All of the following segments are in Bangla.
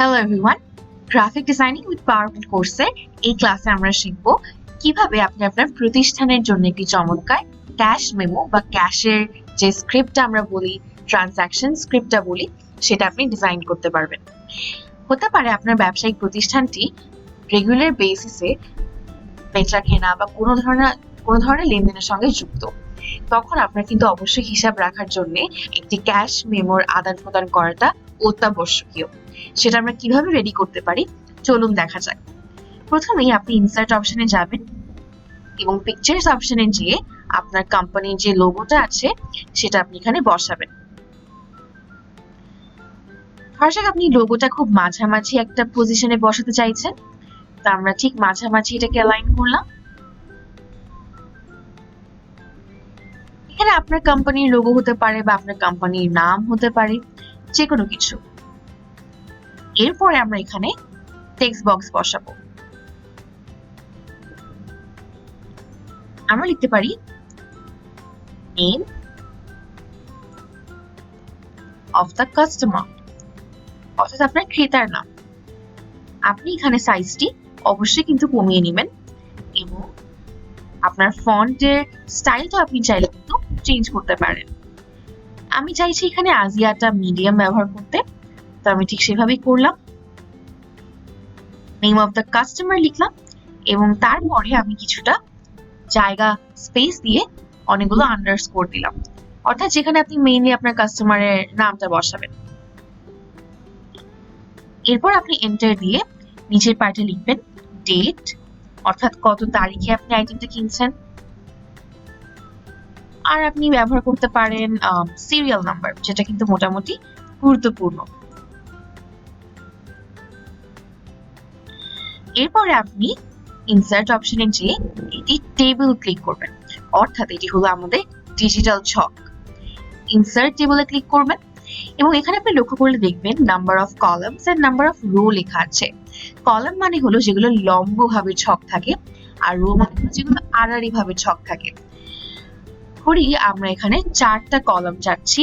Hello everyone, graphic designing with PowerPoint কোর্সের এই ক্লাসে আমরা শিখব কিভাবে আপনি আপনার প্রতিষ্ঠানের জন্য একটি চমৎকার ক্যাশ মেমো বা ক্যাশের যে স্ক্রিপ্টটা আমরা বলি, ট্রানজ্যাকশন স্ক্রিপ্টটা বলি, সেটা আপনি ডিজাইন করতে পারবেন। হতে পারে আপনার ব্যবসায়িক প্রতিষ্ঠানটি রেগুলার বেসিসে বেচা কেনা বা কোনো ধরনের লেনদেনের সঙ্গে যুক্ত। তখন আপনার কিন্তু অবশ্যই হিসাব রাখার জন্য একটি ক্যাশ মেমোর আদান প্রদান করাটা অত্যাবশ্যকীয়। সেটা আমরা কিভাবে রেডি করতে পারি চলুন দেখা যাক। প্রথমেই আপনি ইনসার্ট অপশনে যাবেন এবং পিকচার্স অপশনে গিয়ে আপনার কোম্পানির যে লোগোটা আছে সেটা আপনি এখানে বসাবেন। ফার্স্ট আপনি লোগোটা খুব মাঝামাঝি একটা পজিশনে বসাতে চাইছেন, তো আমরা ঠিক মাঝামাঝি এটাকে অ্যালাইন করলাম। এখানে আপনার কোম্পানির লোগো হতে পারে বা আপনার কোম্পানির নাম হতে পারে, যে কোনো কিছু। এরপরে আমরা এখানে টেক্সট বক্স বসাবো। আমরা লিখতে পারি নেম অফ দ্য কাস্টমার, অর্থাৎ আপনার ক্রেতার নাম। আপনি এখানে সাইজটি অবশ্যই কিন্তু কমিয়ে নেবেন এবং আপনার ফন্টের স্টাইলটা আপনি চাইলে কিন্তু চেঞ্জ করতে পারেন। আমি চাইছি এখানে আজিয়াটা মিডিয়াম ব্যবহার করতে, তো আমি ঠিক সেভাবেই করলাম। নেম অফ দ্য কাস্টমার লিখলাম এবং তারপরে আমি কিছুটা জায়গা স্পেস দিয়ে অনেকগুলো আন্ডারস্কোর দিলাম, অর্থাৎ যেখানে আপনি মেইনলি আপনার কাস্টমারের নামটা বসাবেন। এরপর আপনি এন্টার দিয়ে নিচের পার্টে লিখবেন ডেট, অর্থাৎ কত তারিখে আপনি আইটেমটা কিনছেন। আর আপনি ব্যবহার করতে পারেন সিরিয়াল নাম্বার, যেটা কিন্তু মোটামুটি গুরুত্বপূর্ণ। এরপরে আপনি ইনসার্ট অপশনে যেয়ে এটি টেবিল ক্লিক করবেন, অর্থাৎ এটি হলো আমাদের ডিজিটাল ছক। ইনসার্ট টেবিলে ক্লিক করবেন এবং এখানে আপনি লক্ষ্য করলে দেখবেন number of columns and number of row লেখা আছে। কলাম মানে হলো যেগুলো লম্বভাবে ছক থাকে, আর রো মানে হলো যেগুলো আড়াআড়ি ভাবে ছক থাকে। ধরি আমরা এখানে 4টা কলাম যাচ্ছি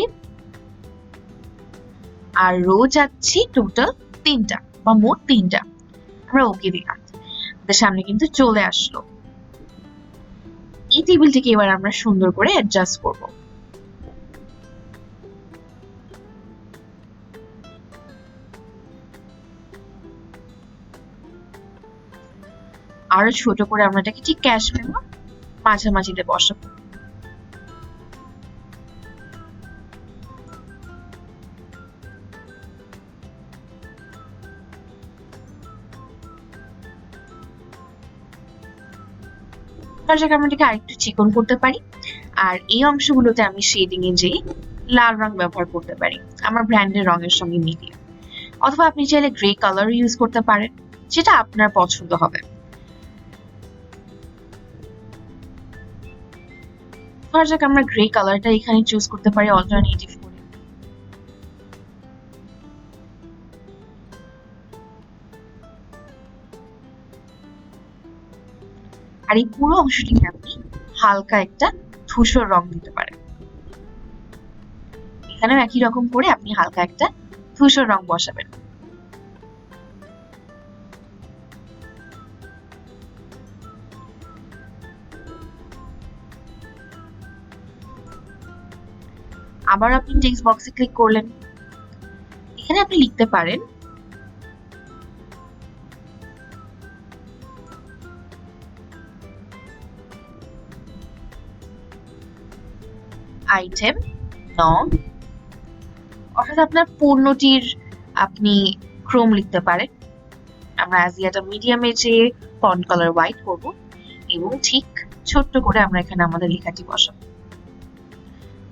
আর রো যাচ্ছি টোটাল 3টা বা মোট 3টা। আমরা ওকে দিলাম, আমাদের সামনে কিন্তু চলে আসলো। এই টেবিলটিকে এবার আমরা সুন্দর করে অ্যাডজাস্ট করব। আরো ছোট করে আমরা এটাকে ঠিক ক্যাশ মেমো মাঝামাঝিতে বসাবো। আমরা এটাকে আরেকটু চিকন করতে পারি, আর এই অংশগুলোতে আমি শেডিং এ যে লাল রং ব্যবহার করতে পারি আমার ব্র্যান্ডের রঙের সঙ্গে মিলিয়ে, অথবা আপনি চাইলে গ্রে কালার ইউজ করতে পারেন, যেটা আপনার পছন্দ হবে। আমরা গ্রে কালারটা এখানে চুজ করতে পারি অল্টারনেটিভ করে। আর এই পুরো অংশটিকে আপনি হালকা একটা ধূসর রং দিতে পারেন। এখানেও একই রকম করে আপনি হালকা একটা ধূসর রং বসাবেন। আবার আপনি টেক্সট বক্সে ক্লিক করলেন, এখানে আপনি লিখতে পারেন আইটেম নং, অর্থাৎ আপনার পণ্যটির আপনি ক্রম লিখতে পারেন। আমরা আজিয়াটা মিডিয়ামে যে ফন্ট কালার হোয়াইট করব এবং ঠিক ছোট্ট করে আমরা এখানে আমাদের লেখাটি বসাবো।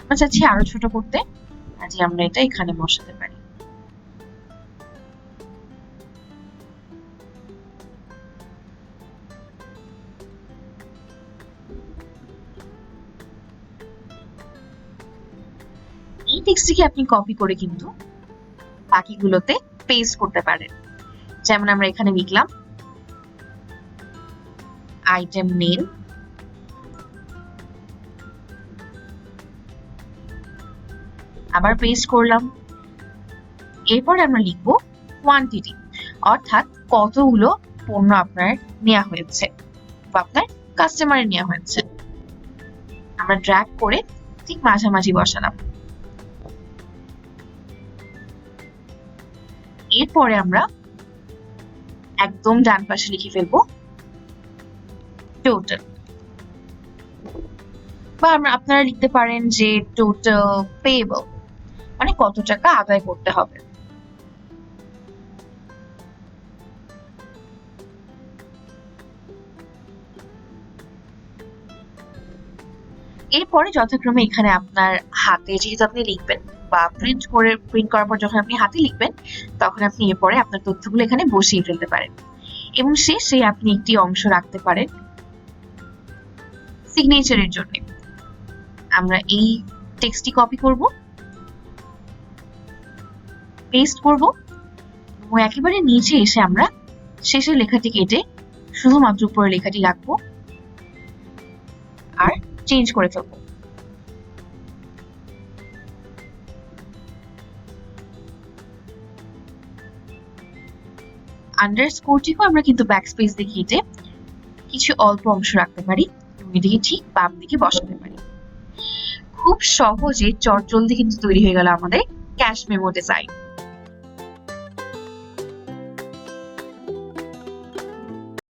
আমরা চাচ্ছি আরো ছোট করতে, আজকে আমরা এটা এখানে বসাতে পারি। এই টেক্সটটিকে আপনি কপি করে কিন্তু বাকিগুলোতে পেস্ট করতে পারেন। যেমন আমরা এখানে লিখলাম আইটেম নেম, আবার পেস্ট করলাম। এরপর আমরা লিখবো কোয়ান্টিটি, অর্থাৎ কতগুলো পণ্য আপনার নেওয়া হয়েছে বা আপনার কাস্টমারের নেওয়া হয়েছে। আমরা ড্র্যাগ করে ঠিক মাঝামাঝি বসালাম। এরপরে আমরা একদম ডান পাশে লিখে ফেলবো টোটাল, বা আপনারা লিখতে পারেন যে টোটাল পেয়েবল, মানে কত টাকা আদায় করতে হবে। এরপরে যথাক্রমে এখানে আপনার হাতে যেহেতু আপনি লিখবেন বা প্রিন্ট করার পর যখন আপনি হাতে লিখবেন, তখন আপনি এরপরে আপনার তথ্যগুলো এখানে বসিয়ে ফেলতে পারেন এবং শেষে আপনি একটি অংশ রাখতে পারেন সিগনেচারের জন্য। আমরা এই টেক্সটটি কপি করব, পেস্ট করব এবং একেবারে নিচে এসে আমরা শেষের লেখাটি কেটে শুধুমাত্র উপরের লেখাটি রাখবো আর চেঞ্জ করে ফেলবো। আন্ডারস্কোরটিকেও আমরা কিন্তু ব্যাকস্পেস দিয়ে কেটে কিছু অল্প অংশ রাখতে পারি এবং এটিকে ঠিক বাম দিকে বসাতে পারি। খুব সহজে চটজলদি কিন্তু তৈরি হয়ে গেল আমাদের ক্যাশ মেমো ডিজাইন।